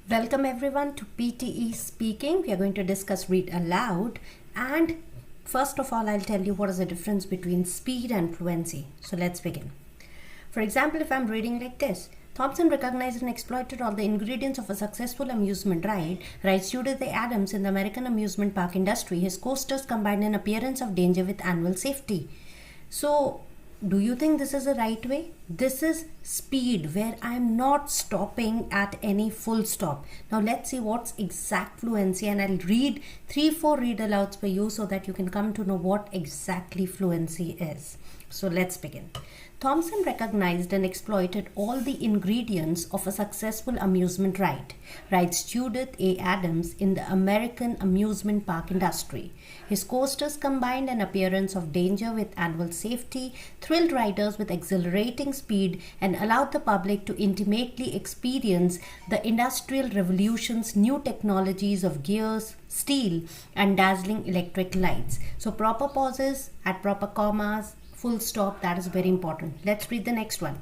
Welcome everyone to PTE speaking. We are going to discuss read aloud, and first of all I'll tell you what is the difference between speed and fluency. So let's begin. For example, if I'm reading like this, Thompson recognized and exploited all the ingredients of a successful amusement ride, writes Judith A. Adams in the American amusement park industry. His coasters combined an appearance of danger with annual safety. So do you think this is the right way? This is speed, where I'm not stopping at any full stop. Now let's see what's exact fluency, and I'll read 3-4 read alouds for you so that you can come to know what exactly fluency is. So let's begin. Thompson recognized and exploited all the ingredients of a successful amusement ride, writes Judith A. Adams in the American amusement park industry. His coasters combined an appearance of danger with annual safety, thrilled riders with exhilarating speed, and allowed the public to intimately experience the industrial revolution's new technologies of gears, steel, and dazzling electric lights. So proper pauses at proper commas, full stop, that is very important. Let's read the next one.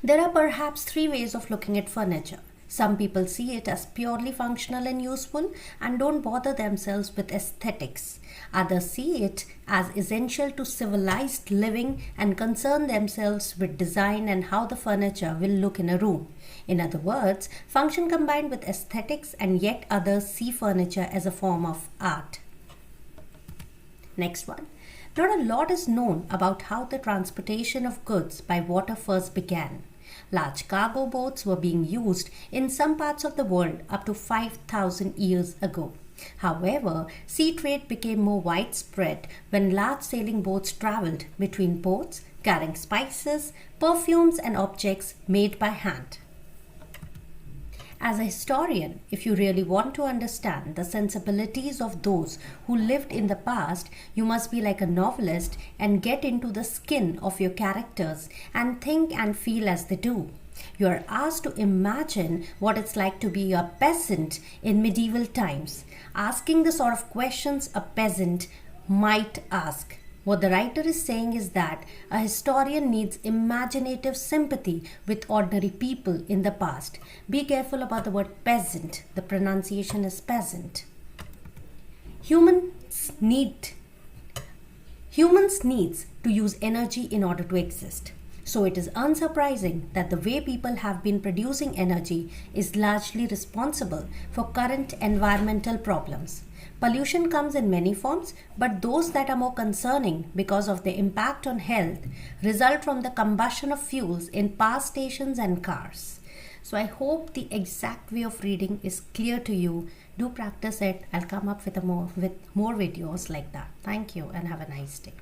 There are perhaps 3 ways of looking at furniture. Some people see it as purely functional and useful and don't bother themselves with aesthetics. Others see it as essential to civilized living and concern themselves with design and how the furniture will look in a room. In other words, function combined with aesthetics, and yet others see furniture as a form of art. Next one. Not a lot is known about how the transportation of goods by water first began. Large cargo boats were being used in some parts of the world up to 5,000 years ago. However, sea trade became more widespread when large sailing boats traveled between ports, carrying spices, perfumes, and objects made by hand. As a historian, if you really want to understand the sensibilities of those who lived in the past, you must be like a novelist and get into the skin of your characters and think and feel as they do. You are asked to imagine what it's like to be a peasant in medieval times, asking the sort of questions a peasant might ask. What the writer is saying is that a historian needs imaginative sympathy with ordinary people in the past. Be careful about the word peasant. The pronunciation is peasant. Humans need to use energy in order to exist. So it is unsurprising that the way people have been producing energy is largely responsible for current environmental problems. Pollution comes in many forms, but those that are more concerning because of their impact on health result from the combustion of fuels in power stations and cars. So I hope the exact way of reading is clear to you. Do practice it. I'll come up with more videos like that. Thank you and have a nice day.